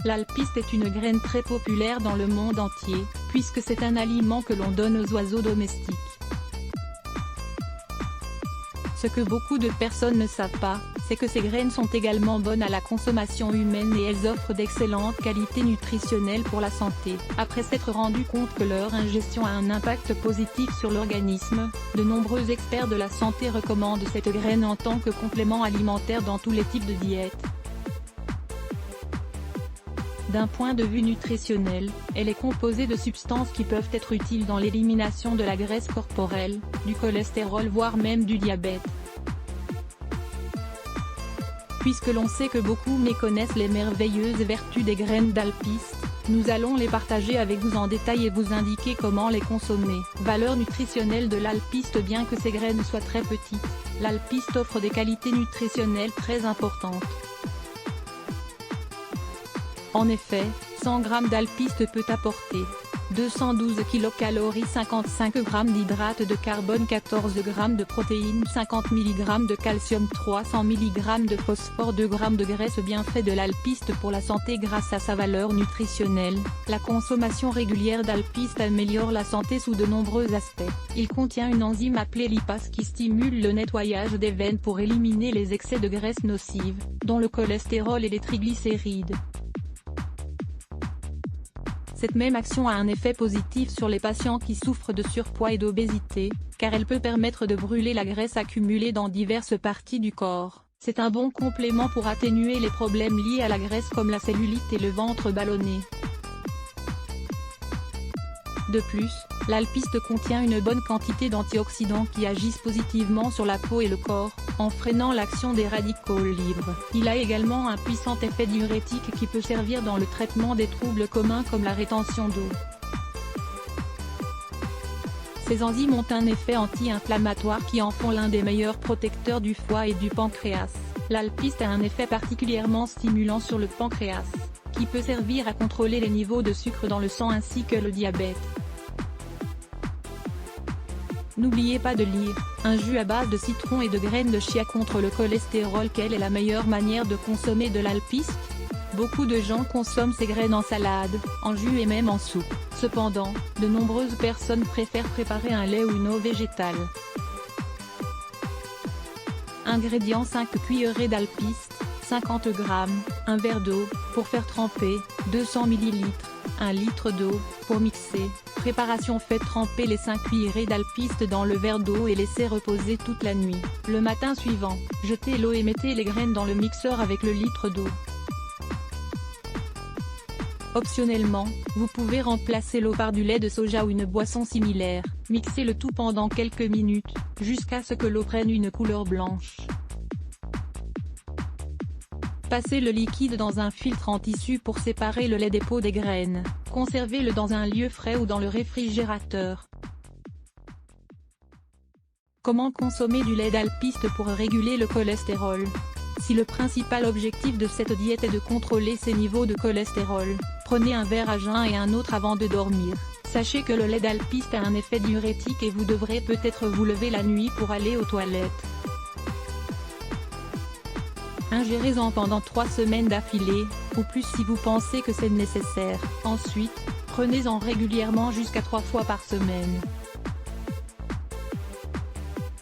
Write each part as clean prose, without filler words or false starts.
L'alpiste est une graine très populaire dans le monde entier, puisque c'est un aliment que l'on donne aux oiseaux domestiques. Ce que beaucoup de personnes ne savent pas, c'est que ces graines sont également bonnes à la consommation humaine et elles offrent d'excellentes qualités nutritionnelles pour la santé. Après s'être rendu compte que leur ingestion a un impact positif sur l'organisme, de nombreux experts de la santé recommandent cette graine en tant que complément alimentaire dans tous les types de diètes. D'un point de vue nutritionnel, elle est composée de substances qui peuvent être utiles dans l'élimination de la graisse corporelle, du cholestérol voire même du diabète. Puisque l'on sait que beaucoup méconnaissent les merveilleuses vertus des graines d'alpiste, nous allons les partager avec vous en détail et vous indiquer comment les consommer. Valeur nutritionnelle de l'alpiste. Bien que ces graines soient très petites, l'alpiste offre des qualités nutritionnelles très importantes. En effet, 100 g d'alpiste peut apporter 212 kcal, 55 g d'hydrates de carbone, 14 g de protéines, 50 mg de calcium, 300 mg de phosphore, 2 g de graisse. Bienfaits de l'alpiste pour la santé. Grâce à sa valeur nutritionnelle, la consommation régulière d'alpiste améliore la santé sous de nombreux aspects. Il contient une enzyme appelée lipase qui stimule le nettoyage des veines pour éliminer les excès de graisse nocive, dont le cholestérol et les triglycérides. Cette même action a un effet positif sur les patients qui souffrent de surpoids et d'obésité, car elle peut permettre de brûler la graisse accumulée dans diverses parties du corps. C'est un bon complément pour atténuer les problèmes liés à la graisse comme la cellulite et le ventre ballonné. De plus, l'alpiste contient une bonne quantité d'antioxydants qui agissent positivement sur la peau et le corps, en freinant l'action des radicaux libres. Il a également un puissant effet diurétique qui peut servir dans le traitement des troubles communs comme la rétention d'eau. Ces enzymes ont un effet anti-inflammatoire qui en font l'un des meilleurs protecteurs du foie et du pancréas. L'alpiste a un effet particulièrement stimulant sur le pancréas, qui peut servir à contrôler les niveaux de sucre dans le sang ainsi que le diabète. N'oubliez pas de lire un jus à base de citron et de graines de chia contre le cholestérol. Quelle est la meilleure manière de consommer de l'alpiste? Beaucoup de gens consomment ces graines en salade, en jus et même en soupe. Cependant, de nombreuses personnes préfèrent préparer un lait ou une eau végétale. Ingrédients: 5 cuillerées d'alpiste, 50 g, un verre d'eau, pour faire tremper, 200 ml, 1 litre d'eau, pour mixer. Préparation: faites tremper les 5 cuillerées d'alpiste dans le verre d'eau et laissez reposer toute la nuit. Le matin suivant, jetez l'eau et mettez les graines dans le mixeur avec le litre d'eau. Optionnellement, vous pouvez remplacer l'eau par du lait de soja ou une boisson similaire. Mixez le tout pendant quelques minutes, jusqu'à ce que l'eau prenne une couleur blanche. Passez le liquide dans un filtre en tissu pour séparer le lait des peaux des graines. Conservez-le dans un lieu frais ou dans le réfrigérateur. Comment consommer du lait d'alpiste pour réguler le cholestérol? Si le principal objectif de cette diète est de contrôler ses niveaux de cholestérol, prenez un verre à jeun et un autre avant de dormir. Sachez que le lait d'alpiste a un effet diurétique et vous devrez peut-être vous lever la nuit pour aller aux toilettes. Ingérez-en pendant 3 semaines d'affilée, ou plus si vous pensez que c'est nécessaire. Ensuite, prenez-en régulièrement jusqu'à 3 fois par semaine.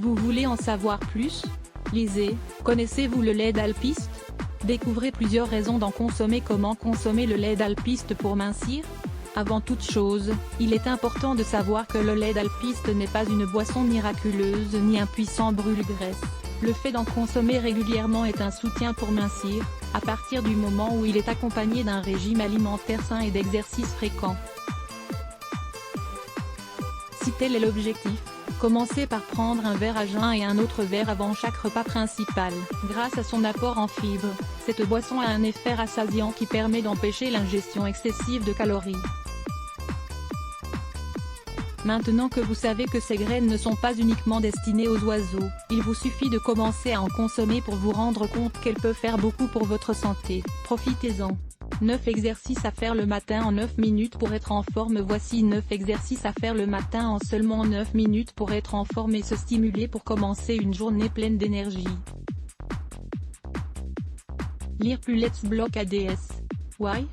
Vous voulez en savoir plus? Lisez. Connaissez-vous le lait d'alpiste? Découvrez plusieurs raisons d'en consommer. Comment consommer le lait d'alpiste pour mincir? Avant toute chose, il est important de savoir que le lait d'alpiste n'est pas une boisson miraculeuse ni un puissant brûle-graisse. Le fait d'en consommer régulièrement est un soutien pour mincir, à partir du moment où il est accompagné d'un régime alimentaire sain et d'exercices fréquents. Si tel est l'objectif, commencez par prendre un verre à jeun et un autre verre avant chaque repas principal. Grâce à son apport en fibres, cette boisson a un effet rassasiant qui permet d'empêcher l'ingestion excessive de calories. Maintenant que vous savez que ces graines ne sont pas uniquement destinées aux oiseaux, il vous suffit de commencer à en consommer pour vous rendre compte qu'elles peuvent faire beaucoup pour votre santé. Profitez-en. 9 exercices à faire le matin en 9 minutes pour être en forme. Voici 9 exercices à faire le matin en seulement 9 minutes pour être en forme et se stimuler pour commencer une journée pleine d'énergie. Lire plus. Let's block ADS. Why?